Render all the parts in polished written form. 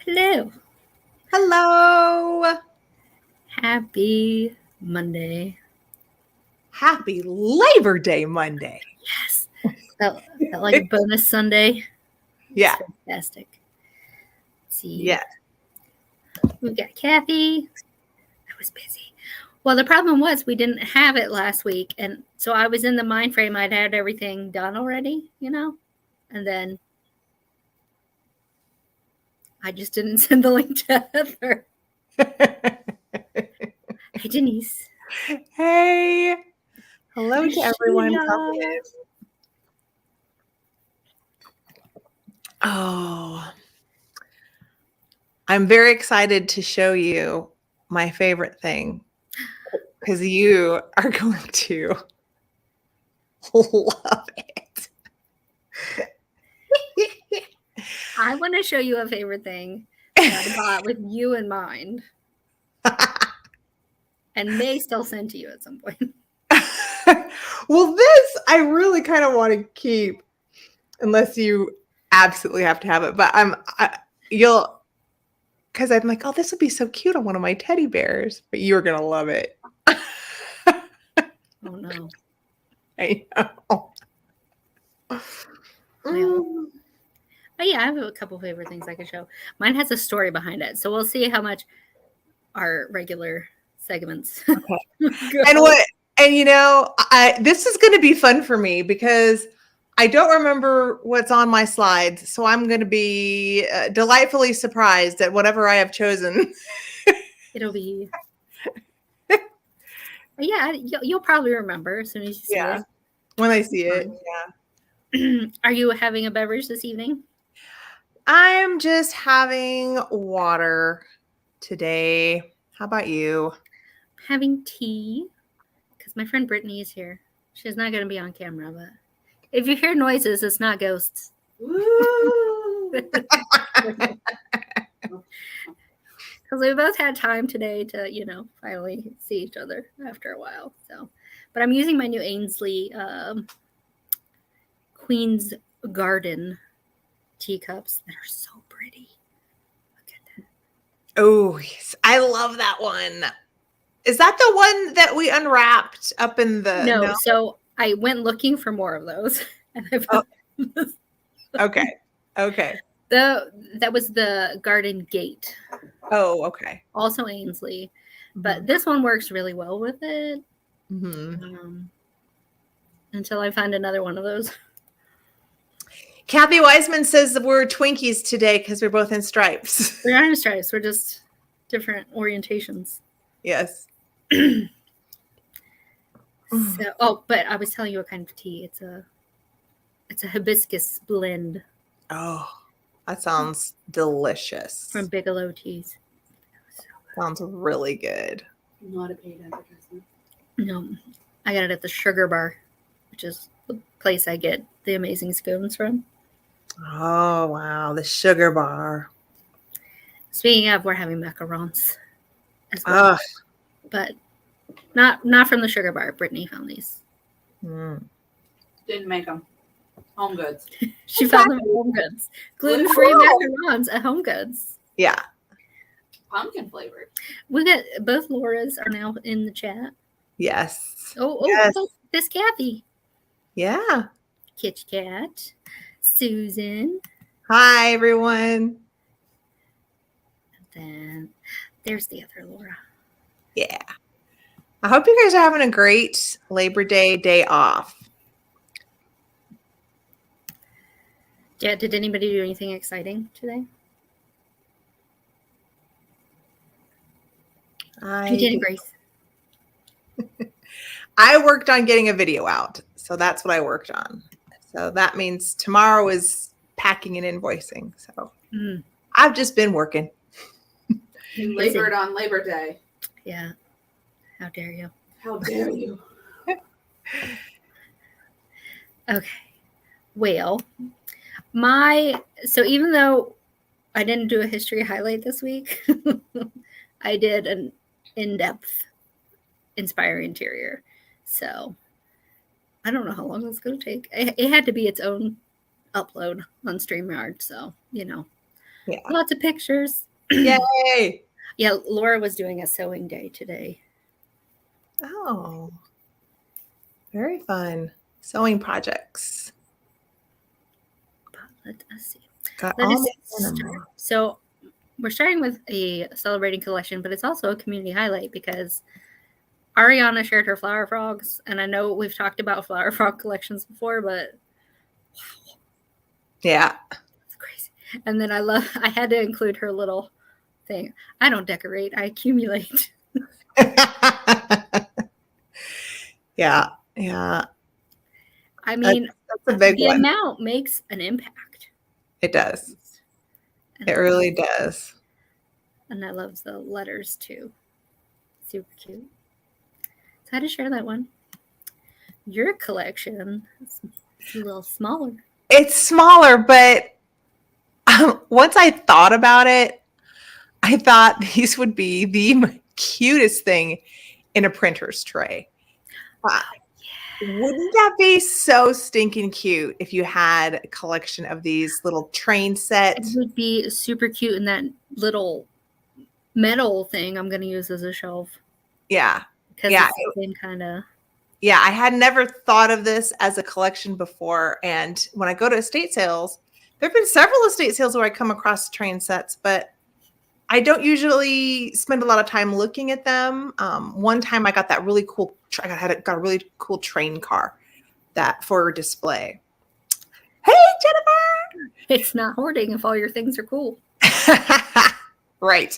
Hello. Hello. Happy Monday. Happy Labor Day Monday. Yes. Felt like a bonus Sunday. Yeah. It's fantastic. Let's see. Yeah. We've got Kathy. I was busy. Well, the problem was we didn't have it last week. And so I was in the mind frame. I'd had everything done already, and then I just didn't send the link to Heather. Hey, Denise. Hey. Hello to everyone. Oh, I'm very excited to show you my favorite thing because you are going to love it. I want to show you a favorite thing that I bought with you in mind and may still send to you at some point. Well, this I really kind of want to keep unless you absolutely have to have it. But because I'm like, oh, this would be so cute on one of my teddy bears. But you're going to love it. Oh, no. I know. Well, but yeah, I have a couple favorite things I could show. Mine has a story behind it. So we'll see how much our regular segments. Okay. This is going to be fun for me because I don't remember what's on my slides. So I'm going to be delightfully surprised at whatever I have chosen. It'll be. Yeah, you'll probably remember as soon as you see it. When I see it, yeah. Are you having a beverage this evening? I'm just having water today. How about you? Having tea because my friend Brittany is here. She's not going to be on camera, but if you hear noises, it's not ghosts. Because we both had time today to, finally see each other after a while. So, but I'm using my new Ainsley Queen's Garden teacups that are so pretty. Look at that. Oh, yes. I love that one. Is that the one that we unwrapped up in the... No. So I went looking for more of those. And I found Okay. That was the Garden Gate. Oh, okay. Also Ainsley. But this one works really well with it. Mm-hmm. Until I find another one of those. Kathy Wiseman says that we're Twinkies today because we're both in stripes. We're not in stripes. We're just different orientations. Yes. But I was telling you what kind of tea. It's a hibiscus blend. Oh, that sounds delicious. From Bigelow Teas. Sounds really good. Not a paid advertisement. No, I got it at the Sugar Bar, which is the place I get the amazing scones from. Oh, wow. The Sugar Bar. Speaking of, we're having macarons as well. But not from the Sugar Bar. Brittany found these. Didn't make them. Home Goods. She found them at Home Goods. Gluten-free macarons at Home Goods. Yeah. Pumpkin flavored. We got both Laura's are now in the chat. Yes. Yes. This Kathy. Yeah. Kitch Cat. Susan. Hi, everyone. And then there's the other Laura. Yeah. I hope you guys are having a great Labor Day off. Yeah, did anybody do anything exciting today? You did, Grace. I worked on getting a video out. So that's what I worked on. So that means tomorrow is packing and invoicing. So I've just been working. You labored on Labor Day. Yeah. How dare you? How dare you? Okay. Well, so even though I didn't do a history highlight this week, I did an in-depth Inspire Interior. So I don't know how long it's going to take. It had to be its own upload on StreamYard. So, Yeah. Lots of pictures. Yay. Yeah, Laura was doing a sewing day today. Oh, very fun. Sewing projects. Let us see. Got Let all us my start. animals. So we're starting with a celebrating collection, but it's also a community highlight because Ariana shared her flower frogs, and I know we've talked about flower frog collections before, but wow, Yeah. it's crazy. And then I had to include her little thing. I don't decorate, I accumulate. Yeah. Yeah. I mean, That's a big the one. amount makes an impact. It does. And It really does. And I love the letters too. Super cute. So I had to share that one. Your collection is a little smaller. It's smaller, but once I thought about it, I thought these would be the cutest thing in a printer's tray. Wouldn't that be so stinking cute if you had a collection of these little train It sets? would be super cute in that little metal thing I'm going to use as a shelf. Yeah. Because Yeah. it's the same kind of. Yeah. I had never thought of this as a collection before. And when I go to estate sales, there have been several estate sales where I come across train sets, but I don't usually spend a lot of time looking at them. One time I got that really cool, got a really cool train car that for display. Hey, Jennifer! It's not hoarding if all your things are cool. Right.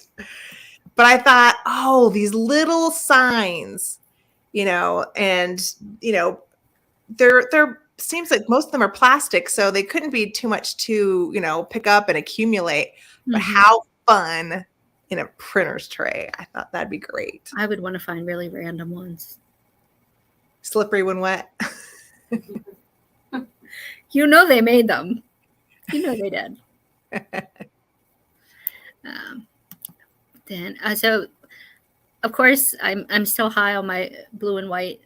But I thought, oh, these little signs, and they're seems like most of them are plastic, so they couldn't be too much to, pick up and accumulate. But how fun in a printer's tray. I thought that'd be great. I would want to find really random ones. Slippery when wet. You know they made them. You know they did. So of course I'm still high on my blue and white,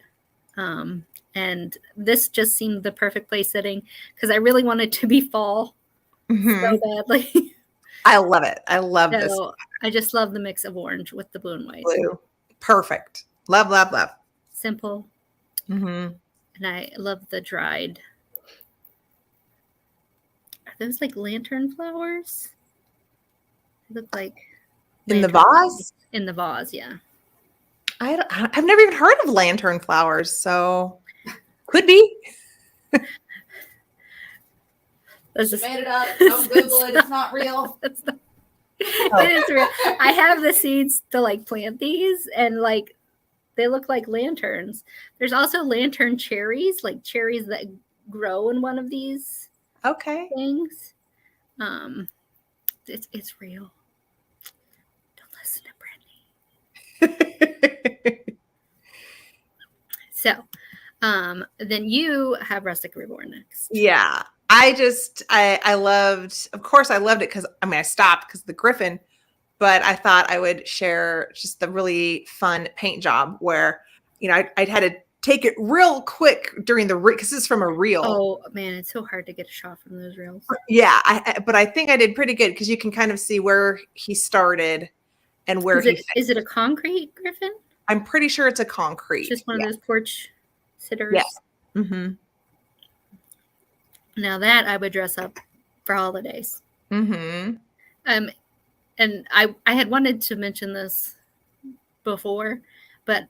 and this just seemed the perfect place setting because I really wanted to be fall so badly. I love it. I love this. I just love the mix of orange with the blue and white. Blue. Perfect. Love, love, love. Simple. And I love the dried. Are those like lantern flowers? They look like in the vase. In the vase, yeah. I've never even heard of lantern flowers, so could be. Just made it up. Don't Google it. It's not real. It is real. I have the seeds to like plant these, and like they look like lanterns. There's also lantern cherries, like cherries that grow in one of these things. It's real. Don't listen to Brittany. So, then you have Rustic Reborn next. Yeah. I loved, of course I loved it because I stopped because of the Griffin, but I thought I would share just the really fun paint job where, I'd had to take it real quick during because this is from a reel. Oh man, it's so hard to get a shot from those reels. Yeah. But I think I did pretty good because you can kind of see where he started and where is it a concrete Griffin? I'm pretty sure it's a concrete. It's just one of those porch sitters. Yes. Mm-hmm. Now that I would dress up for holidays. Mm-hmm. And I had wanted to mention this before, but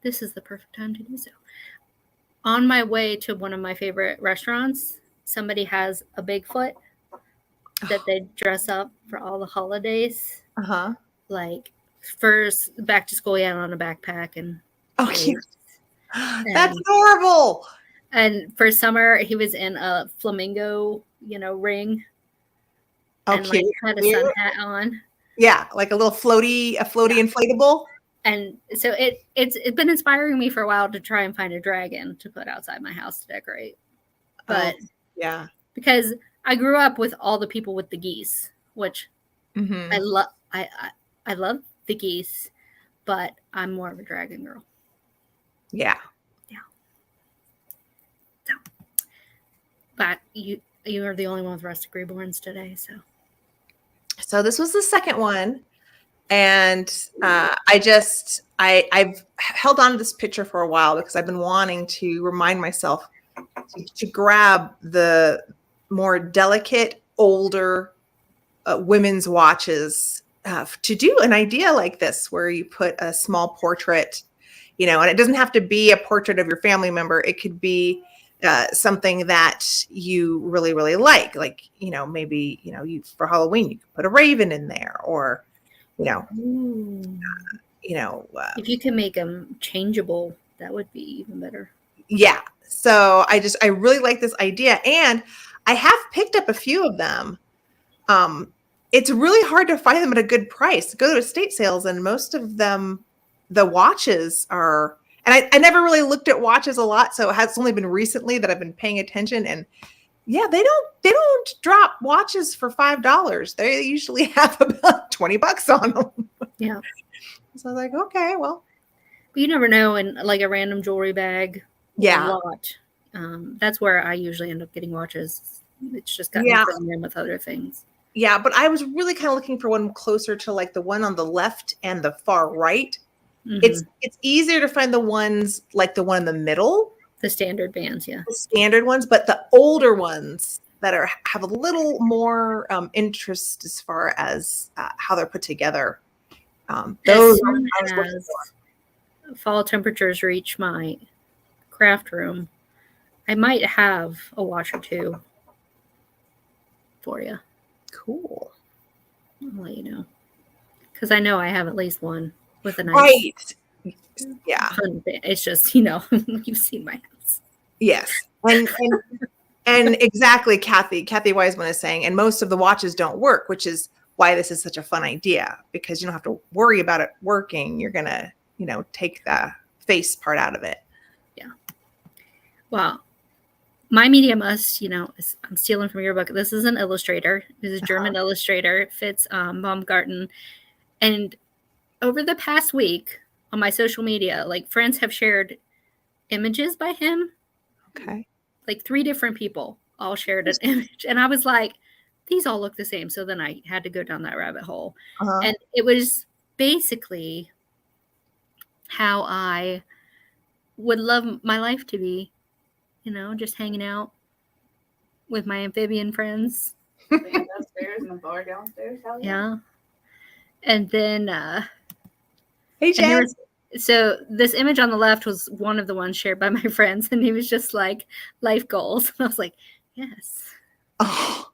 this is the perfect time to do so. On my way to one of my favorite restaurants, somebody has a Bigfoot that they dress up for all the holidays. Like first back to school, yeah, on a backpack and. Oh, cute. That's adorable. And for summer, he was in a flamingo, ring. And cute. Like had a sun hat on. Yeah, like a floaty inflatable. And so it's been inspiring me for a while to try and find a dragon to put outside my house to decorate. But yeah, because I grew up with all the people with the geese, which I love. I love the geese, but I'm more of a dragon girl. Yeah. But you are the only one with Rustic Reborns today, so. So this was the second one. And I've held on to this picture for a while because I've been wanting to remind myself to grab the more delicate, older women's watches to do an idea like this, where you put a small portrait, and it doesn't have to be a portrait of your family member. It could be something that you really, really like, maybe, you for Halloween, you could put a raven in there, or, Ooh. If you can make them changeable, that would be even better. Yeah. So I really like this idea, and I have picked up a few of them. It's really hard to find them at a good price. Go to estate sales, and most of them, the watches are, and I never really looked at watches a lot. So it's only been recently that I've been paying attention, and yeah, they don't drop watches for $5. They usually have about $20 on them. Yeah. So I was like, okay, well. But you never know, in like a random jewelry bag. Yeah. A lot. That's where I usually end up getting watches. It's just gotten thrown in with other things. Yeah, but I was really kind of looking for one closer to like the one on the left and the far right. Mm-hmm. It's easier to find the ones like the one in the middle. The standard bands, yeah. The standard ones, but the older ones that have a little more interest as far as how they're put together. Those as fall temperatures reach my craft room, I might have a watch or two for you. Cool. I'll let you know, because I know I have at least one with a nice. Right. Yeah. It's just you've seen my house. Yes, and exactly, Kathy Wiseman is saying, and most of the watches don't work, which is why this is such a fun idea, because you don't have to worry about it working. You're gonna take the face part out of it. Yeah. Well, my media must, I'm stealing from your book. This is an illustrator. This is a German illustrator. It fits Baumgarten. And over the past week on my social media, like friends have shared images by him. Okay. Like 3 different people all shared an image. And I was like, these all look the same. So then I had to go down that rabbit hole. Uh-huh. And it was basically how I would love my life to be. Just hanging out with my amphibian friends. Upstairs and a bar downstairs. Hell yeah. And then, hey, Jen. So this image on the left was one of the ones shared by my friends, and he was just like life goals. And I was like, yes. Oh,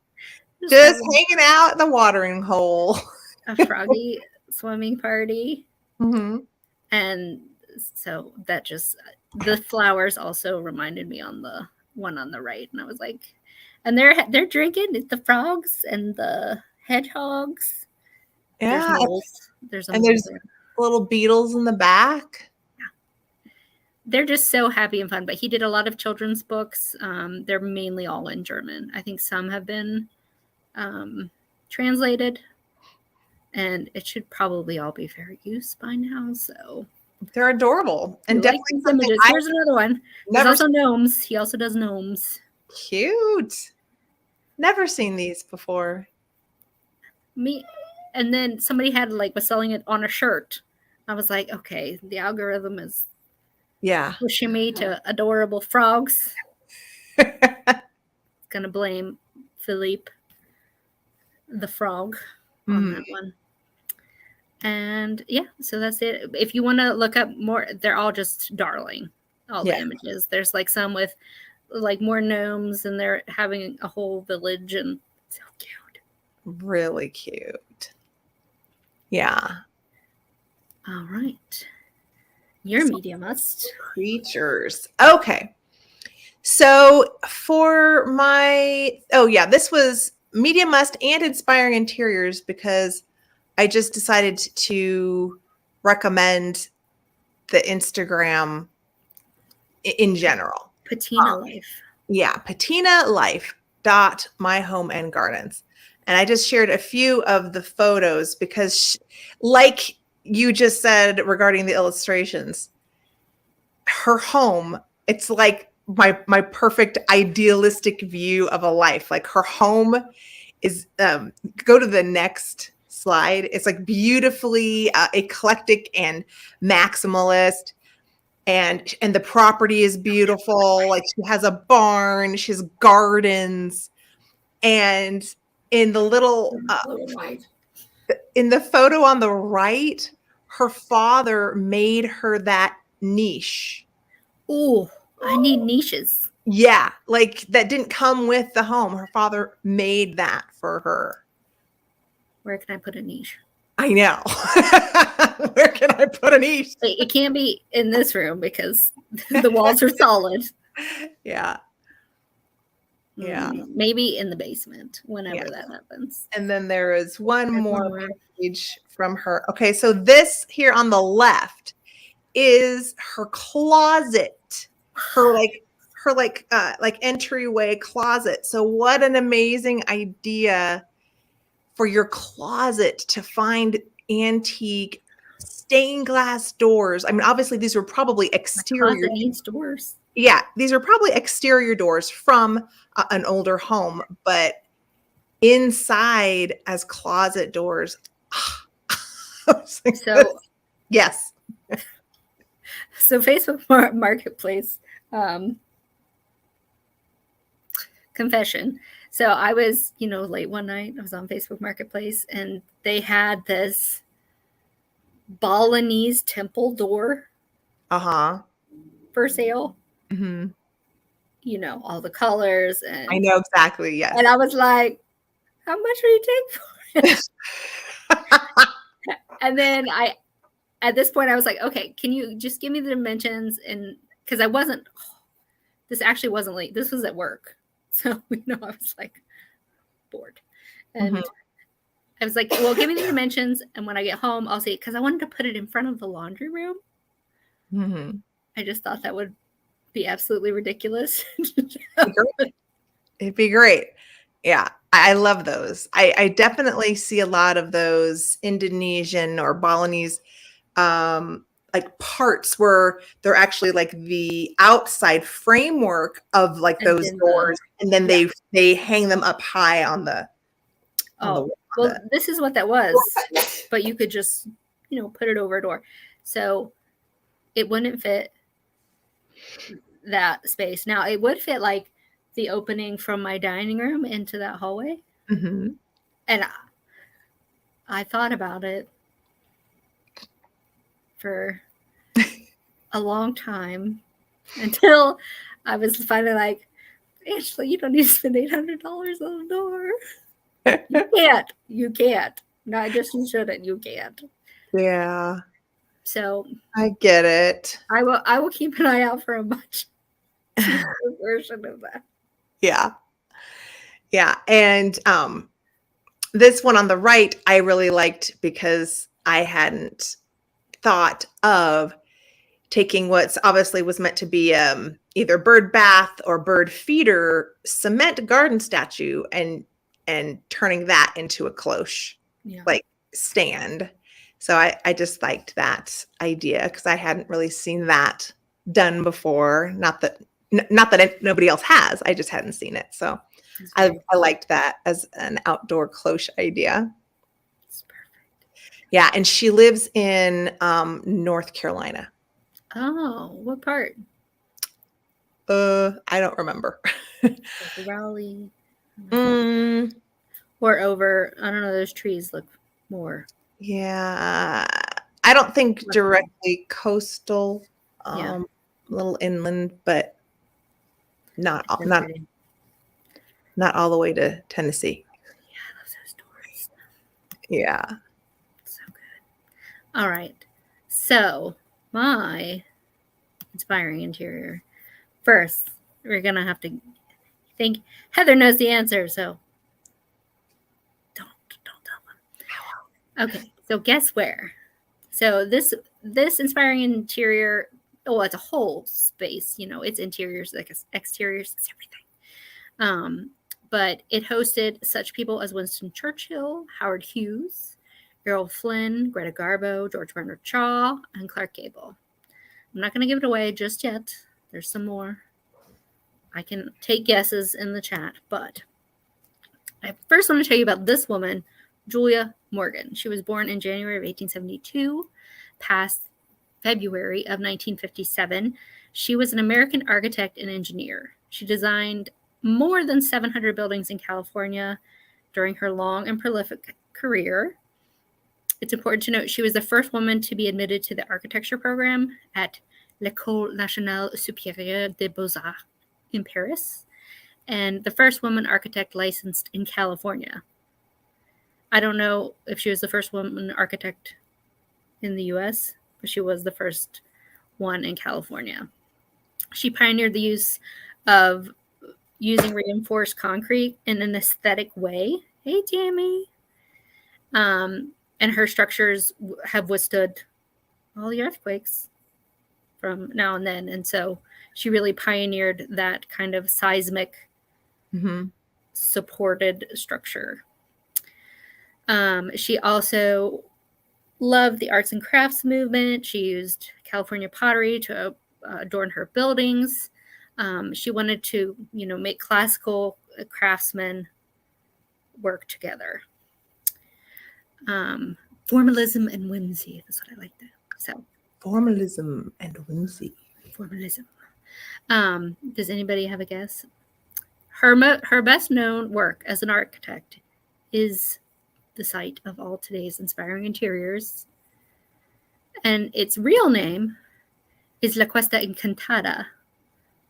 just hanging out at the watering hole. A froggy swimming party. Mm-hmm. And so that just, the flowers also reminded me on the one on the right. And I was like, and they're drinking the frogs and the hedgehogs. Yeah. There's little beetles in the back. Yeah. They're just so happy and fun. But he did a lot of children's books. They're mainly all in German. I think some have been translated. And it should probably all be fair use by now. So they're adorable. And definitely images. Here's another one. There's also gnomes. He also does gnomes. Cute. Never seen these before. Me. And then somebody was selling it on a shirt. I was like, okay, the algorithm is pushing me to adorable frogs. Gonna blame Philippe the frog on that one. And yeah, so that's it. If you want to look up more, they're all just darling. All the images. There's like some with like more gnomes, and they're having a whole village, and so cute. Really cute. Yeah. All right. Your media must. Creatures. Okay. So for this was media must and inspiring interiors, because I just decided to recommend the Instagram in general. Patina Life. Yeah, Patina Life .my home and gardens. And I just shared a few of the photos because like you just said regarding the illustrations, her home, it's like my perfect idealistic view of a life. Like her home is go to the next slide. It's like beautifully eclectic and maximalist. And the property is beautiful. Like she has a barn, she has gardens, and in the little in the photo on the right, her father made her that niche. Ooh, I need niches. Yeah, like that didn't come with the home. Her father made that for her. Where can I put a niche? I know. Where can I put a niche? It can't be in this room because the walls are solid. Yeah. Yeah. Maybe in the basement whenever Yeah. that happens. And then there is one more page from her. Okay, so this here on the left is her closet. Her entryway closet. So what an amazing idea for your closet to find antique stained glass doors. I mean, obviously these were probably exterior. My closet needs doors. Yeah, these are probably exterior doors from an older home, but inside as closet doors. So yes. So Facebook Marketplace, confession. So I was, late one night. I was on Facebook Marketplace, and they had this Balinese temple door. For sale. Mm-hmm. All the colors, and I know exactly. Yes. And I was like, "How much will you take for it?" And then at this point, I was like, "Okay, can you just give me the dimensions?" And because this actually wasn't late. This was at work, so I was like bored, and I was like, "Well, give me the dimensions, and when I get home, I'll see." Because I wanted to put it in front of the laundry room. Mm-hmm. I just thought that would be absolutely ridiculous. It'd be great. Yeah, I love those. I definitely see a lot of those Indonesian or Balinese like parts where they're actually like the outside framework of like those doors, and then they hang them up high on the. This is what that was, but you could just put it over a door, so it wouldn't fit that space. Now it would fit like the opening from my dining room into that hallway. Mm-hmm. And I thought about it for a long time until I was finally like, Ashley, you don't need to spend $800 on a door. You can't. Not just you shouldn't. You can't. Yeah. So I get it. I will keep an eye out for a much cheaper version of that. Yeah. Yeah. And this one on the right, I really liked because I hadn't thought of taking what's obviously was meant to be either bird bath or bird feeder cement garden statue and turning that into a cloche, like stand. So I just liked that idea because I hadn't really seen that done before. Not that nobody else has. I just hadn't seen it. So I liked that as an outdoor cloche idea. It's perfect. Yeah, and she lives in North Carolina. Oh, what part? I don't remember. Raleigh. Or over, I don't know, those trees look more. Yeah. I don't think directly coastal, a little inland, but not all the way to Tennessee. Yeah, I love those doors. Yeah. So good. All right. So my inspiring interior. First, we're going to have to think. Heather knows the answer, so don't tell them. Okay, so guess where? So this inspiring interior, it's a whole space, it's interiors, like exteriors, it's everything. But it hosted such people as Winston Churchill, Howard Hughes, Errol Flynn, Greta Garbo, George Bernard Shaw, and Clark Gable. I'm not going to give it away just yet. There's some more. I can take guesses in the chat, but I first want to tell you about this woman, Julia Morgan. She was born in January of 1872, passed February of 1957. She was an American architect and engineer. She designed more than 700 buildings in California during her long and prolific career. It's important to note she was the first woman to be admitted to the architecture program at l'École Nationale Supérieure des Beaux-Arts in Paris, and the first woman architect licensed in California. I don't know if she was the first woman architect in the US, but she was the first one in California. She pioneered the use of using reinforced concrete in an aesthetic way. Hey, Tammy. And her structures have withstood all the earthquakes from now and then. And so she really pioneered that kind of seismic supported structure. She also loved the arts and crafts movement. She used California pottery to adorn her buildings. She wanted to, make classical craftsmen work together. Formalism and whimsy. That's what I like to. So formalism and whimsy. Formalism. Does anybody have a guess? Her best known work as an architect is the site of all today's inspiring interiors, and its real name is La Cuesta Encantada,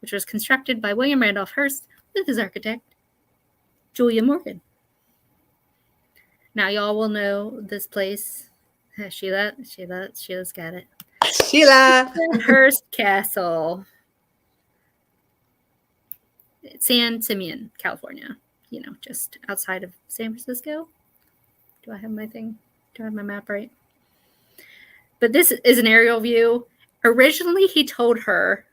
which was constructed by William Randolph Hearst with his architect Julia Morgan. Now y'all will know this place. Sheila's got it. Sheila. Hearst Castle. San Simeon, California. Just outside of San Francisco. Do I have my thing? Do I have my map right? But this is an aerial view. Originally, he told her...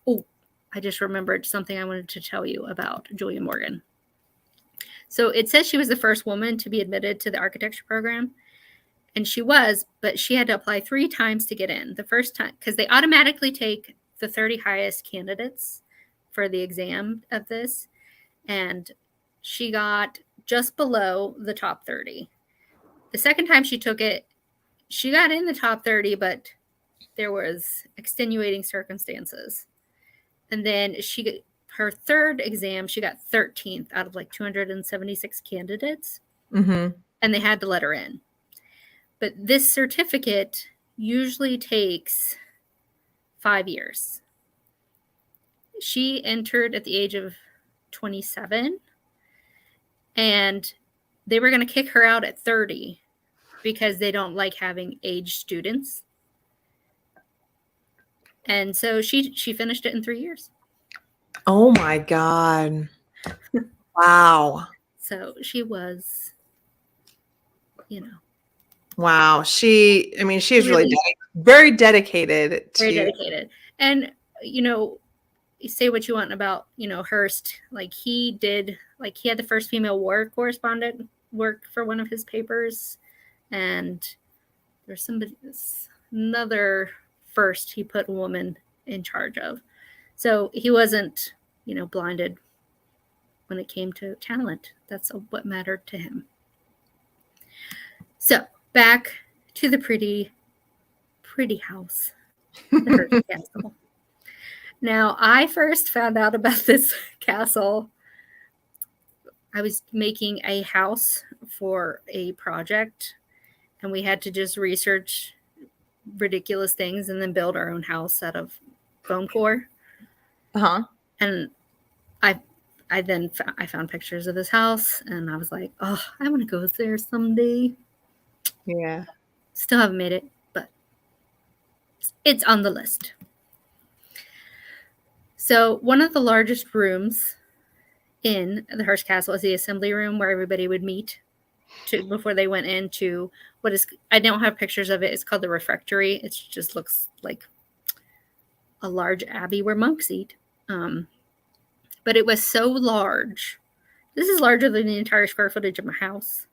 Oh, I just remembered something I wanted to tell you about Julia Morgan. So it says she was the first woman to be admitted to the architecture program. And she was, but she had to apply 3 times to get in. The first time, because they automatically take the 30 highest candidates for the exam of this. And she got just below the top 30. The second time she took it, she got in the top 30, but there was extenuating circumstances. And then her third exam, she got 13th out of 276 candidates. And they had to let her in. But this certificate usually takes 5 years. She entered at the age of 27, and they were going to kick her out at 30 because they don't like having aged students. And so she finished it in 3 years. Oh my God. Wow. So she was, Wow. She is really very dedicated. Very dedicated. And, you say what you want about, Hearst. He had the first female war correspondent work for one of his papers. And there's another first he put a woman in charge of. So he wasn't, blinded when it came to talent. That's what mattered to him. So back to the pretty house, the Hearst Castle. Now, I first found out about this castle. I was making a house for a project, and we had to just research ridiculous things and then build our own house out of foam core. And I found pictures of this house, and I was like, oh, I want to go there someday. Yeah. Still haven't made it, but it's on the list. So one of the largest rooms in the Hearst Castle is the assembly room where everybody would meet before they went into what is, I don't have pictures of it. It's called the refectory. It just looks like a large abbey where monks eat. But it was so large. This is larger than the entire square footage of my house.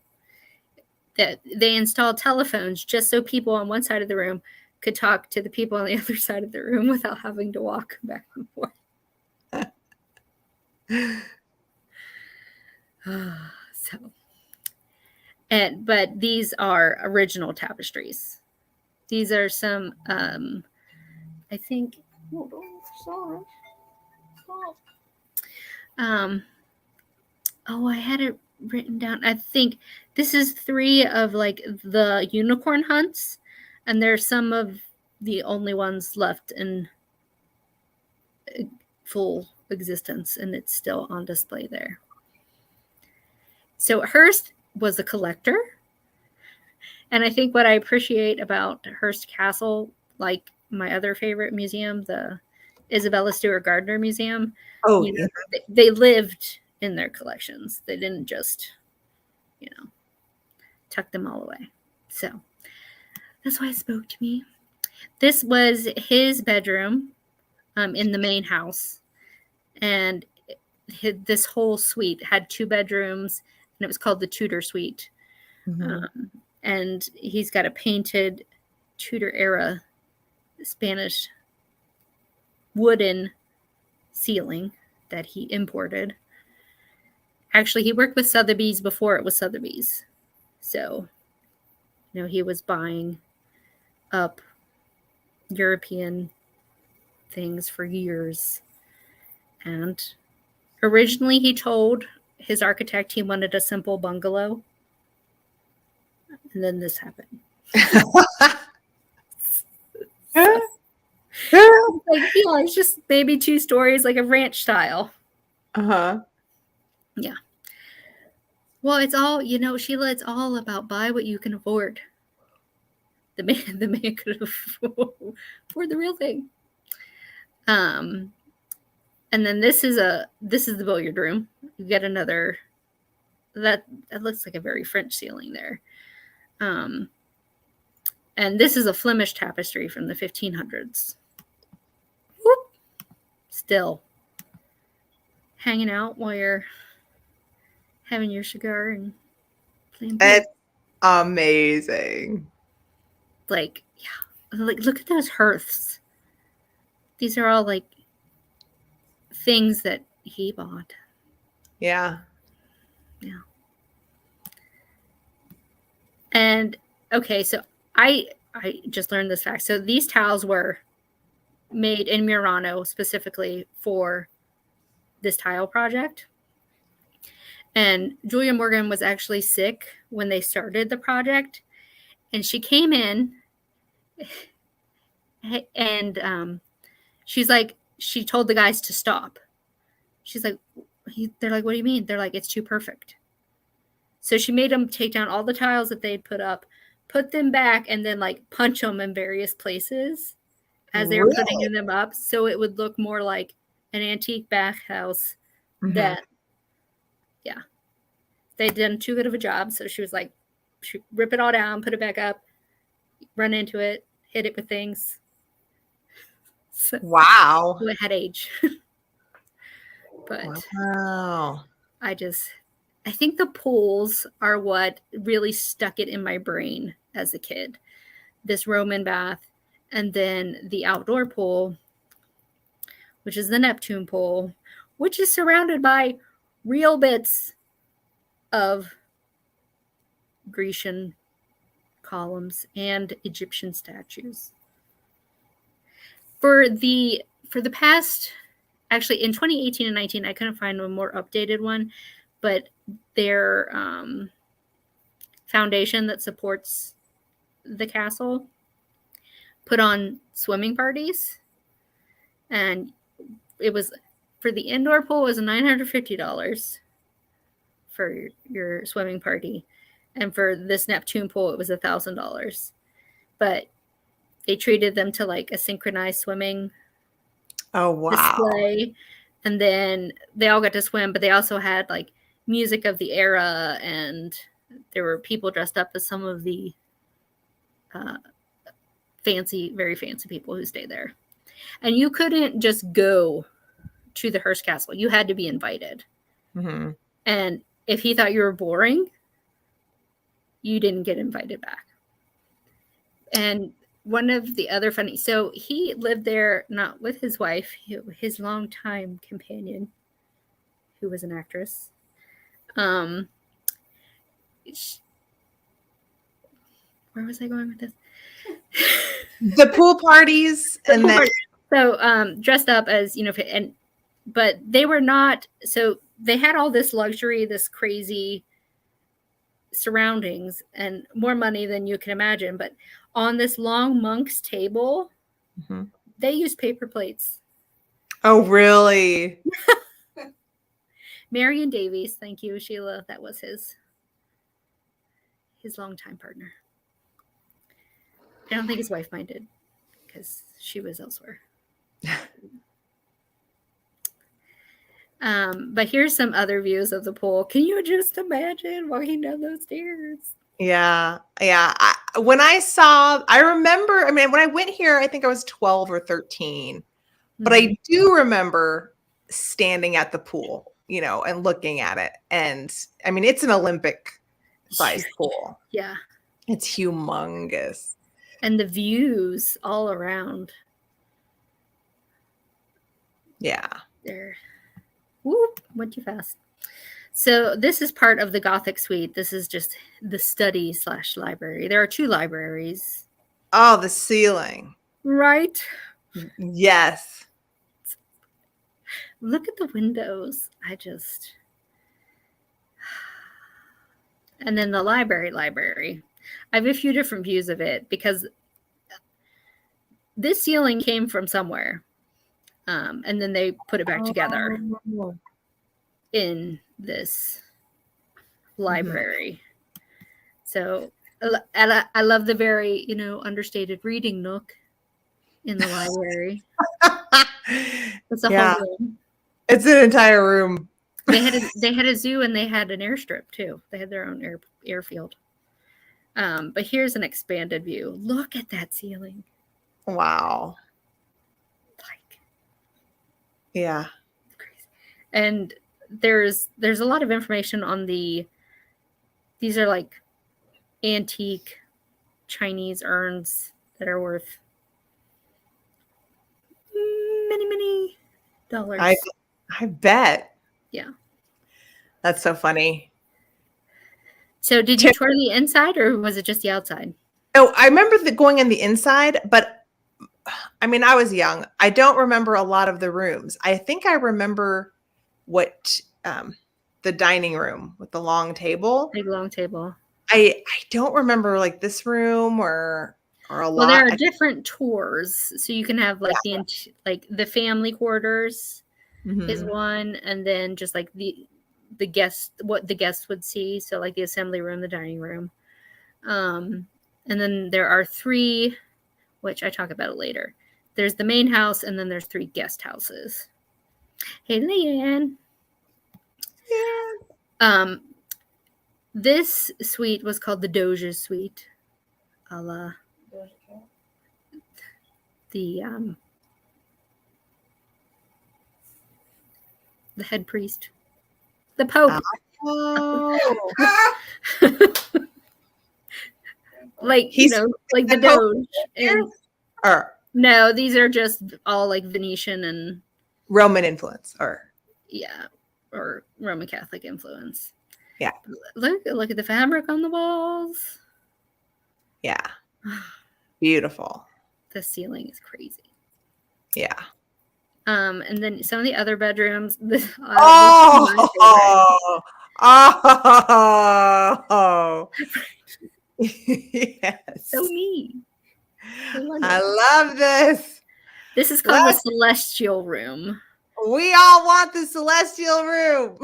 That they installed telephones just so people on one side of the room could talk to the people on the other side of the room without having to walk back and forth. So, but these are original tapestries. These are some, I think, hold on, sorry. Stop. I had it written down. I think this is 3 of like the unicorn hunts, and there's some of the only ones left in full existence, and it's still on display there. So Hearst was a collector, and I think what I appreciate about Hearst Castle, like my other favorite museum, the Isabella Stewart Gardner Museum, Oh, they lived in their collections. They didn't just, tuck them all away. So that's why it spoke to me. This was his bedroom in the main house. And this whole suite had 2 bedrooms, and it was called the Tudor Suite. And he's got a painted Tudor era Spanish wooden ceiling that he imported. Actually, he worked with Sotheby's before it was Sotheby's. So, he was buying up European things for years. And originally he told his architect he wanted a simple bungalow. And then this happened. It's just maybe 2 stories, like a ranch style. Yeah. Well, it's all, Sheila, it's all about buy what you can afford. The man could afford the real thing. And then this is the billiard room. You get another, that looks like a very French ceiling there. And this is a Flemish tapestry from the 1500s. Whoop. Still hanging out while you're having your cigar and playing. It's amazing. Like, look at those hearths. These are all like things that he bought. Yeah. Yeah. And okay, so I just learned this fact. So these tiles were made in Murano specifically for this tile project. And Julia Morgan was actually sick when they started the project. And she came in and she's like, she told the guys to stop. She's like, they're like, what do you mean? They're like, it's too perfect. So she made them take down all the tiles that they'd put up, put them back, and then like punch them in various places as they were putting them up. So it would look more like an antique bathhouse that, they'd done too good of a job. So she was like, rip it all down, put it back up, run into it, hit it with things. So, wow. So it had age. But wow. I think the pools are what really stuck it in my brain as a kid. This Roman bath, and then the outdoor pool, which is the Neptune pool, which is surrounded by real bits of Grecian columns and Egyptian statues. For the past, actually in 2018 and 19, I couldn't find a more updated one, but their foundation that supports the castle put on swimming parties, and it was for the indoor pool was $950 for your swimming party, and for this Neptune pool it was $1,000. But they treated them to like a synchronized swimming display, and then they all got to swim, but they also had like music of the era, and there were people dressed up as some of the very fancy people who stayed there. And you couldn't just go to the Hearst Castle. You had to be invited. Mm-hmm. And if he thought you were boring, you didn't get invited back. And one of the other funny, so he lived there not with his wife, his longtime companion, who was an actress. sh- where was I going with this? The pool parties The and pool then party. So dressed up as, but they were not, so they had all this luxury, this crazy surroundings and more money than you can imagine. But on this long monk's table, they used paper plates. Oh, really? Marion Davies, thank you, Sheila. That was his longtime partner. I don't think his wife minded because she was elsewhere. But here's some other views of the pool. Can you just imagine walking down those stairs? Yeah. When I remember, I mean, when I went here, I think I was 12 or 13, but I do remember standing at the pool, and looking at it. And I mean, it's an Olympic sized pool. Yeah. It's humongous. And the views all around. Yeah. There. Whoop, went too fast. So this is part of the Gothic suite. This is just the study/library. There are 2 libraries. Oh, the ceiling. Right? Yes. Look at the windows. And then the library. I have a few different views of it because this ceiling came from somewhere. And then they put it back together in this library. So I love the very, understated reading nook in the library. It's a whole room. It's an entire room. They had a zoo and they had an airstrip too. They had their own airfield. But here's an expanded view. Look at that ceiling. Wow. Yeah. Crazy. And there's a lot of information on these are like antique Chinese urns that are worth many dollars. I bet. Yeah. That's so funny. So did you tour the inside or was it just the outside? No, I remember going in the inside, but I mean, I was young. I don't remember a lot of the rooms. I think I remember what the dining room with the long table. Big long table. I don't remember like this room or a lot. Well, there are different tours, so you can have like the family quarters is one, and then just like the guest, what the guests would see. So like the assembly room, the dining room, and then there are 3. Which I talk about it later. There's the main house, and then there's 3 guest houses. Hey, Leanne. Yeah. This suite was called the Doge's Suite. A la the head priest. The Pope. Oh. Like, like the Doge. And, no, these are just all like Venetian and Roman influence or Roman Catholic influence. Yeah. Look at the fabric on the walls. Yeah. Beautiful. The ceiling is crazy. Yeah. And then some of the other bedrooms. Yes. So neat. I love this. This is called the Celestial Room. We all want the Celestial Room.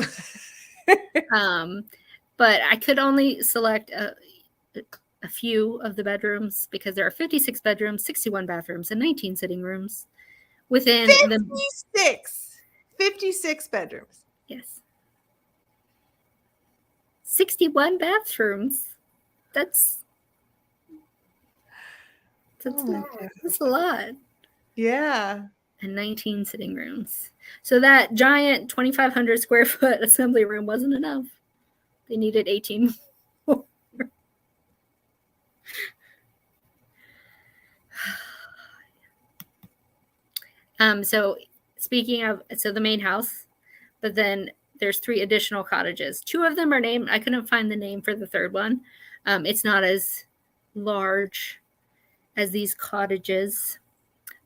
But I could only select a few of the bedrooms because there are 56 bedrooms, 61 bathrooms, and 19 sitting rooms within 56 bedrooms. Yes. 61 bathrooms. That's a lot. Yeah. And 19 sitting rooms. So that giant 2,500 square foot assembly room wasn't enough. They needed 18 more. So speaking of, the main house, but then there's 3 additional cottages. 2 of them are named. I couldn't find the name for the third one. It's not as large as these cottages.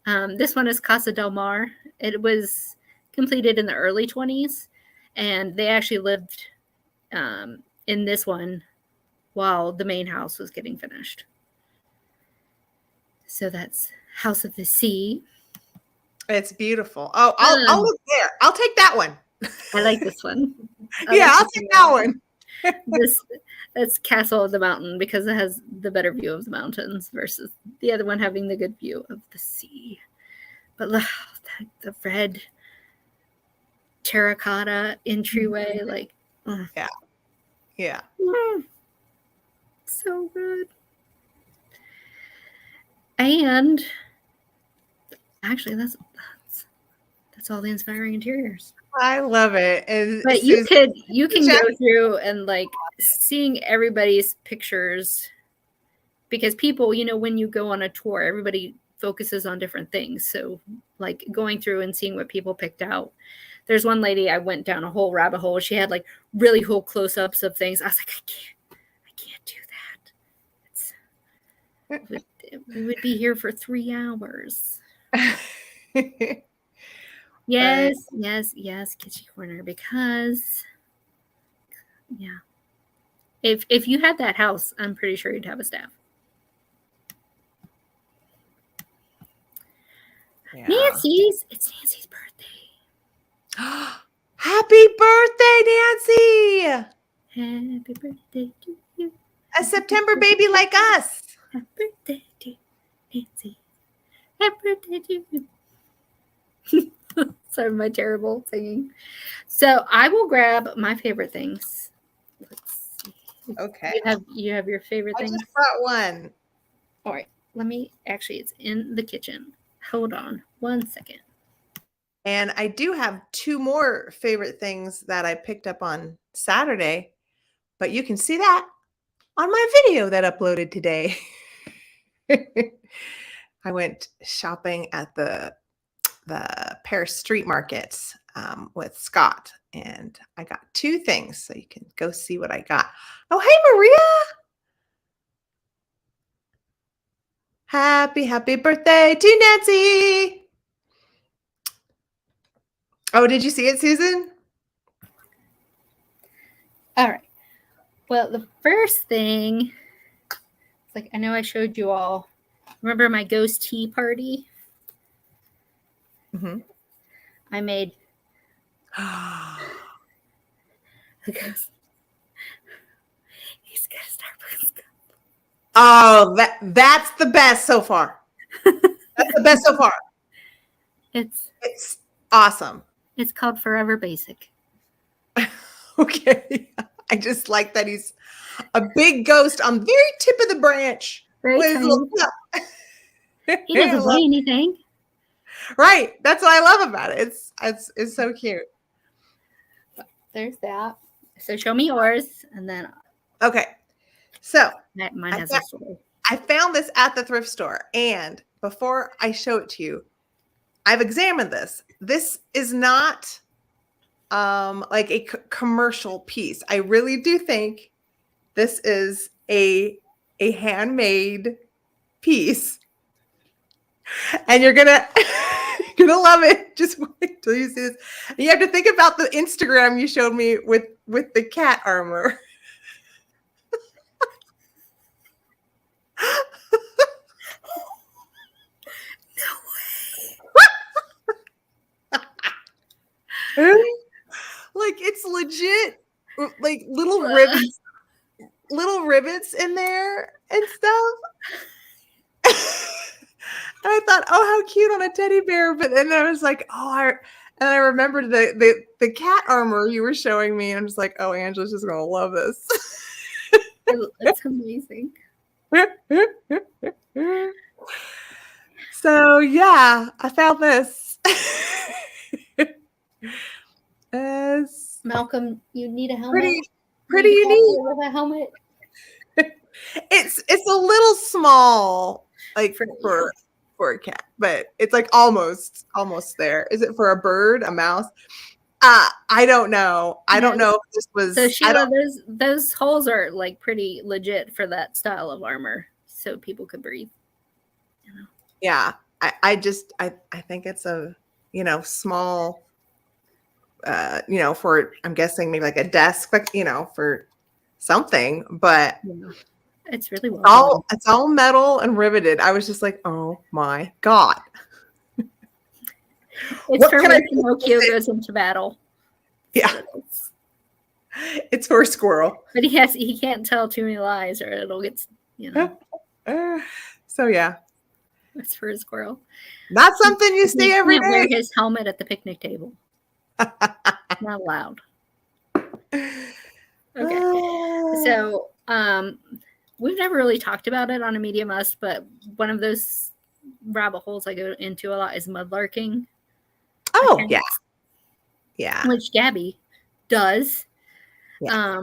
This one is Casa del Mar. It was completed in the early 20s, and they actually lived in this one while the main house was getting finished. So that's House of the Sea. It's beautiful. Oh, I'll look there. I'll take that one. I like this one. I'll take that one. That's Castle of the Mountain because it has the better view of the mountains versus the other one having the good view of the sea. But look, the red terracotta entryway, like yeah. So good. And actually, that's all the inspiring interiors. I love it. But you can go through and like seeing everybody's pictures, because people, when you go on a tour, everybody focuses on different things. So like going through and seeing what people picked out. There's one lady, I went down a whole rabbit hole. She had like really cool close-ups of things. I was like, I can't do that. We would be here for 3 hours. Yes, kitchen corner, because if you had that house, I'm pretty sure you'd have a staff. Yeah. It's Nancy's birthday. Happy birthday, Nancy! Happy birthday to you. A September baby like us. Happy birthday to Nancy. Happy birthday to you. Sorry, my terrible singing. So I will grab my favorite things. Let's see. Okay. You have your favorite things? I just brought one. All right. It's in the kitchen. Hold on 1 second. And I do have 2 more favorite things that I picked up on Saturday, but you can see that on my video that uploaded today. I went shopping at the Paris street markets with Scott, and I got 2 things, so you can go see what I got. Oh, hey, Maria! Happy birthday to Nancy! Oh, did you see it, Susan? All right. Well, the first thing, like I know I showed you all. Remember my ghost tea party? Mm-hmm. I made a ghost. He's got a Starbucks cup. Oh, that's the best so far. That's the best so far. It's awesome. It's called Forever Basic. Okay. I just like that he's a big ghost on the very tip of the branch. Very tiny. He doesn't weigh anything. Right. That's what I love about it. It's so cute. There's that. So show me yours, and then okay. So mine has a story. I found this at the thrift store, and before I show it to you, I've examined this. This is not like a commercial piece. I really do think this is a handmade piece, and you're gonna love it. Just wait till you see this. And you have to think about the Instagram you showed me with the cat armor. Like it's legit, like little rivets in there and stuff. And I thought, oh, how cute on a teddy bear. But then I was like, and I remembered the cat armor you were showing me, and I'm just like, oh, Angela's just gonna love this. It's amazing. So yeah, I found this. Malcolm, you need a helmet. Pretty unique. With a helmet. It's a little small, like for a cat, but it's like almost there. Is it for a bird, a mouse? I don't know. I don't know if this was. So I Sheila, don't. those holes are like pretty legit for that style of armor, so people could breathe. You know? Yeah, I think it's a small. For I'm guessing maybe like a desk, like for something, but Yeah. It's really well done. it's all metal and riveted. I was just like, oh my God. It's What for can I when do with Pinocchio it? goes into battle. Yeah, it's for a squirrel. But he can't tell too many lies or it'll get, So yeah, it's for a squirrel. not something you see every can't wear day. his helmet at the picnic table. Not allowed. Okay. So we've never really talked about it on a Media Must, but one of those rabbit holes I go into a lot is mudlarking. Oh accounts, yeah. Yeah. which Gabby does. Yeah.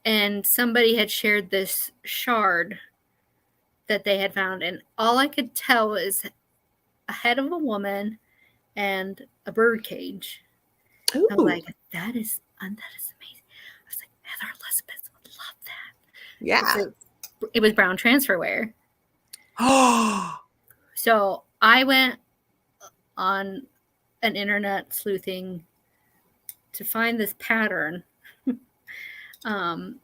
And somebody had shared this shard that they had found, and all I could tell is a head of a woman and a bird cage. I was Ooh. like, that is amazing. I was like, Heather Elizabeth would love that. Yeah. It was brown transferware. Oh. So I went on an internet sleuthing to find this pattern. And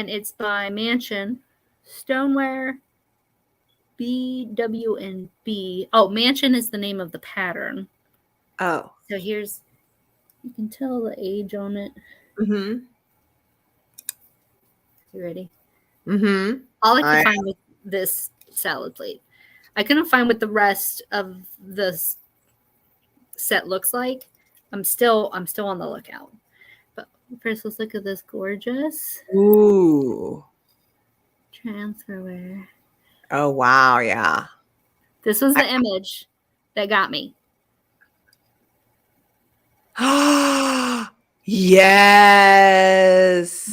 it's by Mansion Stoneware B&B. Oh, Mansion is the name of the pattern. Oh. So here's, you can tell the age on it. Mm-hmm. You ready? Mm-hmm. All I could find with this salad plate. I couldn't find what the rest of this set looks like. I'm still on the lookout. But first, let's look at this gorgeous Ooh. transferware. Oh wow, yeah. This was the image that got me. Yes.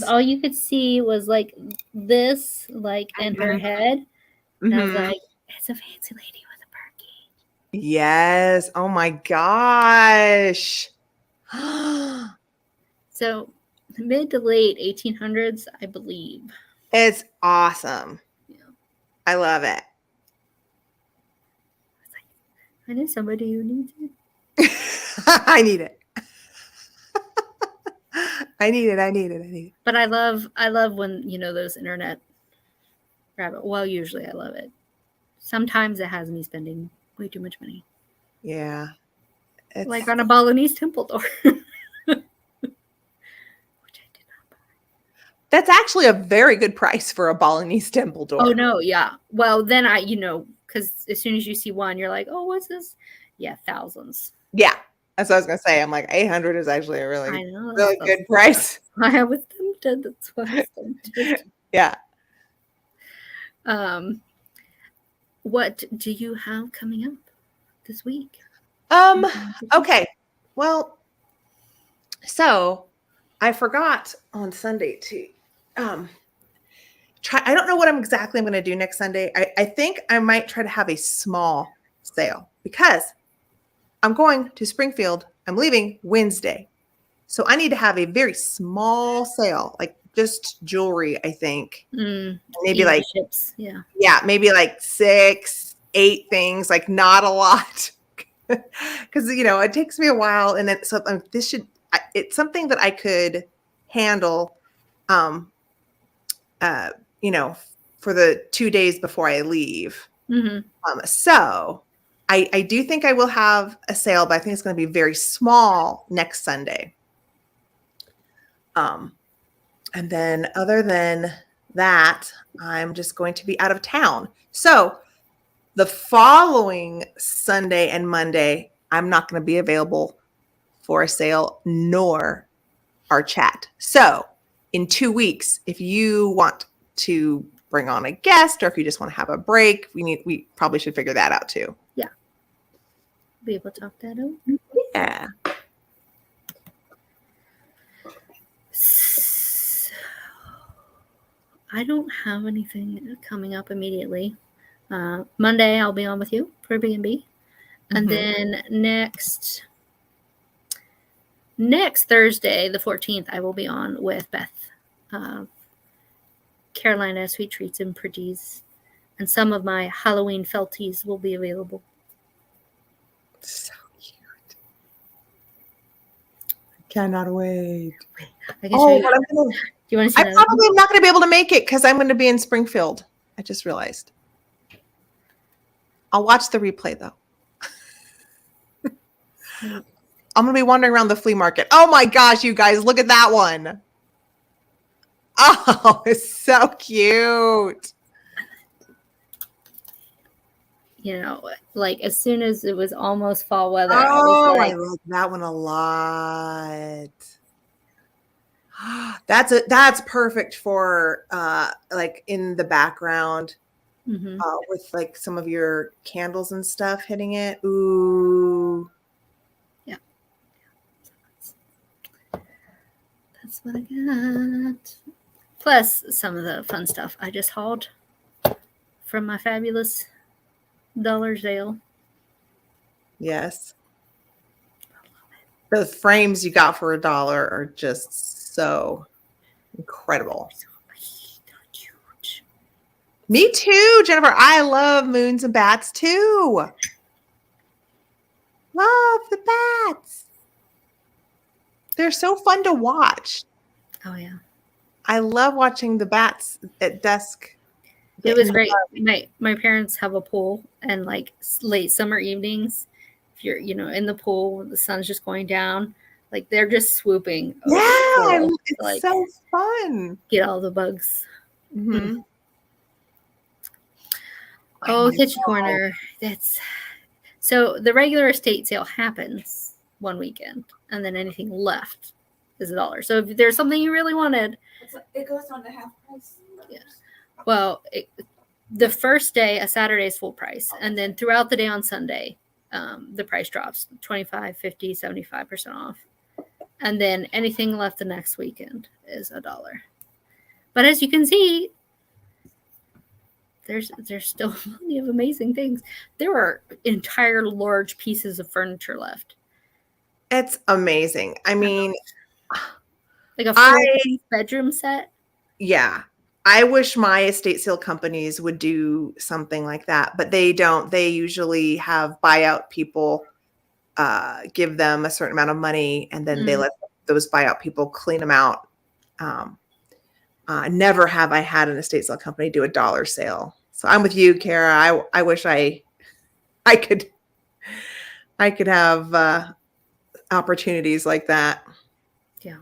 All you could see was like this, like in her head. And I was like, it's a fancy lady with a bird cage. Yes. Oh my gosh. So mid to late 1800s, I believe. It's awesome. Yeah. I love it. I know somebody who needs it. I need it. I need it. But I love when, those internet usually I love it. Sometimes it has me spending way too much money. Yeah. Like on a Balinese temple door. Which I did not buy. That's actually a very good price for a Balinese temple door. Oh no, yeah. Well, then because as soon as you see one, you're like, oh, what's this? Yeah, thousands. Yeah. That's what I was gonna say. I'm like, 800 is actually a really good price. I was tempted. That's why I was tempted. Yeah. What do you have coming up this week? Okay. Well, so I forgot on Sunday to try. I don't know what I'm going to do next Sunday. I think I might try to have a small sale because I'm going to Springfield. I'm leaving Wednesday. So I need to have a very small sale, like just jewelry, I think. Maybe like ships. Yeah. Yeah, maybe like 6, 8 things, like not a lot. Because it takes me a while, and then so it's something that I could handle for the 2 days before I leave. So I do think I will have a sale, but I think it's going to be very small next Sunday. And then other than that, I'm just going to be out of town. So the following Sunday and Monday, I'm not going to be available for a sale nor our chat. So in 2 weeks, if you want to bring on a guest or if you just want to have a break, we probably should figure that out too. Yeah. Be able to talk that out. Yeah. I don't have anything coming up immediately. Monday, I'll be on with you for B&B. And then next next Thursday, the 14th, I will be on with Beth, Carolina Sweet Treats and Pretties, and some of my Halloween felties will be available. So cute. Cannot wait. I can show you. But I'm gonna, Do you want to see I that? probably am not going to be able to make it because I'm going to be in Springfield. I just realized. I'll watch the replay though. I'm going to be wandering around the flea market. Oh my gosh, you guys, look at that one. Oh, it's so cute. You know, like as soon as it was almost fall weather, Oh, I was like, I like that one a lot. That's perfect for like in the background mhm. with like some of your candles and stuff hitting it. Ooh. That's what I got. Plus some of the fun stuff I just hauled from my fabulous dollar sale. Yes. Those frames you got for $1 are just so incredible. Huge. Me too, Jennifer. I love moons and bats too. Love the bats. They're so fun to watch. Oh yeah. I love watching the bats at dusk. It was great. My parents have a pool, and like late summer evenings, if you're in the pool, the sun's just going down, like they're just swooping. Yeah, it's like, so fun. Get all the bugs. Mm-hmm. Oh, Kitchen Corner. That's so the regular estate sale happens one weekend, and then anything left is $1. So if there's something you really wanted, it goes on to half price. Yeah. Well, the first day, a Saturday is full price. And then throughout the day on Sunday, the price drops 25, 50, 75% off. And then anything left the next weekend is $1. But as you can see, there's still plenty of amazing things. There are entire large pieces of furniture left. It's amazing. I mean, like a full bedroom set. Yeah. I wish my estate sale companies would do something like that, but they don't. They usually have buyout people give them a certain amount of money, and then they let those buyout people clean them out. Never have I had an estate sale company do $1 sale. So I'm with you, Kara. I wish I could have opportunities like that. Yeah.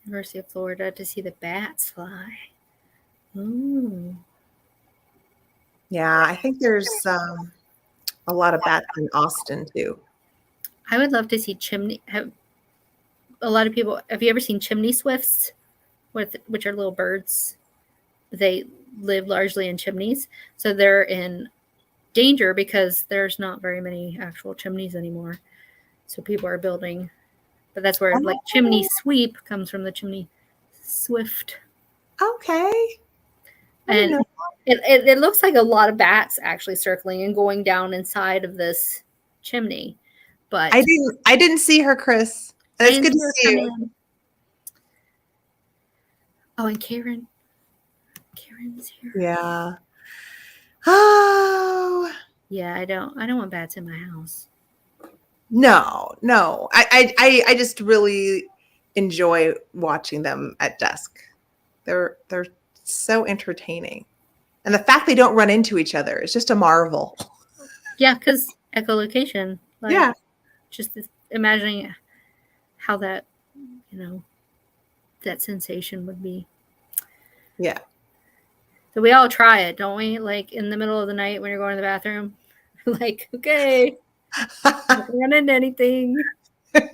University of Florida to see the bats fly. Ooh. Yeah, I think there's a lot of bats in Austin too. I would love to see a lot of people. Have you ever seen chimney swifts, which are little birds? They live largely in chimneys, so they're in danger because there's not very many actual chimneys anymore. So people are building. But that's where like chimney sweep comes from, the chimney swift. Okay. And it looks like a lot of bats actually circling and going down inside of this chimney. But I didn't see her, Chris. And it's good to see you. Oh, and Karen's here. Yeah. Oh. Yeah, I don't want bats in my house. No. I just really enjoy watching them at dusk. They're so entertaining. And the fact they don't run into each other is just a marvel. Yeah, because echolocation. Like, yeah. Just imagining how that, that sensation would be. Yeah. So we all try it, don't we? Like in the middle of the night when you're going to the bathroom. Like, okay. Not run into anything. It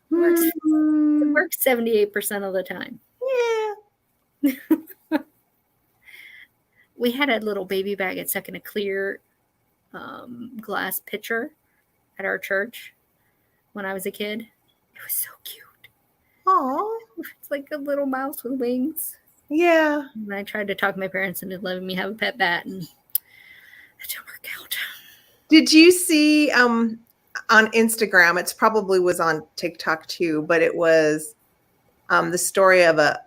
works 78% of the time. Yeah. We had a little baby bag get stuck in a clear glass pitcher at our church when I was a kid. It was so cute. Aww. It's like a little mouse with wings. Yeah. And I tried to talk my parents into letting me have a pet bat, and Did you see on Instagram? It's probably was on TikTok too, but it was the story of a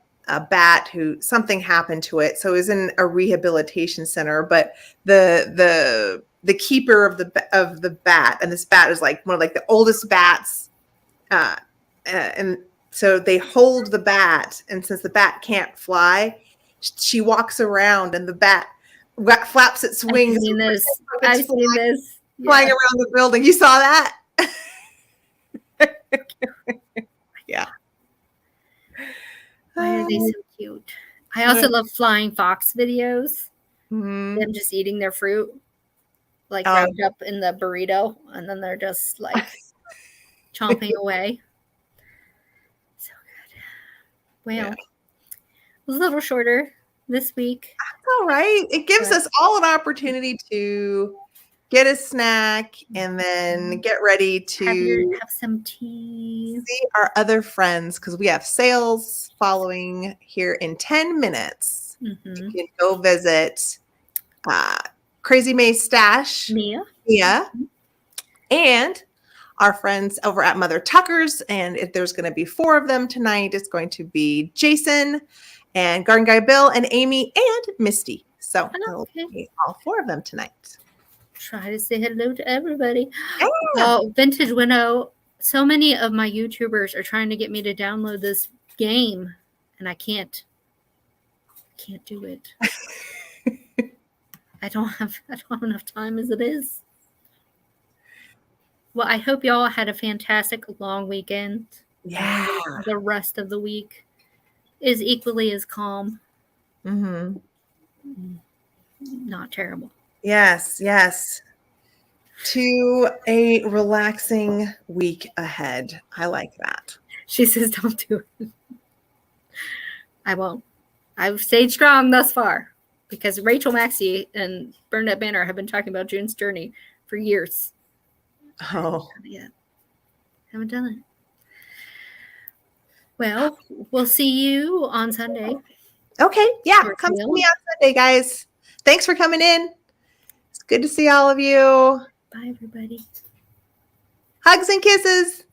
bat who something happened to it. So it was in a rehabilitation center, but the keeper of the bat, and this bat is like one of like the oldest bats, and so they hold the bat, and since the bat can't fly, she walks around, and the bat flaps its wings. I've seen this. I've seen this. Flying around the building. You saw that? Yeah. Why are they so cute? I also love flying fox videos. Mhm. Them just eating their fruit, like wrapped up in the burrito, and then they're just like chomping away. So good. Well, it was a little shorter this week. All right. It gives us all an opportunity to get a snack and then get ready to have some tea. See our other friends because we have sales following here in 10 minutes. Mm-hmm. You can go visit Crazy May's Stash, Mia, and our friends over at Mother Tucker's. And if there's going to be 4 of them tonight, it's going to be Jason and Garden Guy Bill and Amy and Misty. So it'll be all 4 of them tonight. Try to say hello to everybody. Yeah. Oh, Vintage Winnow. So many of my YouTubers are trying to get me to download this game, and I can't. I can't do it. I don't have enough time as it is. Well, I hope y'all had a fantastic long weekend. Yeah. The rest of the week is equally as calm. Mm-hmm. Not terrible. Yes. To a relaxing week ahead. I like that. She says, don't do it. I won't. I've stayed strong thus far because Rachel Maxey and Bernadette Banner have been talking about June's Journey for years. Oh. Haven't done it. Well, we'll see you on Sunday. Okay. Yeah. Come see me on Sunday, guys. Thanks for coming in. It's good to see all of you. Bye, everybody. Hugs and kisses.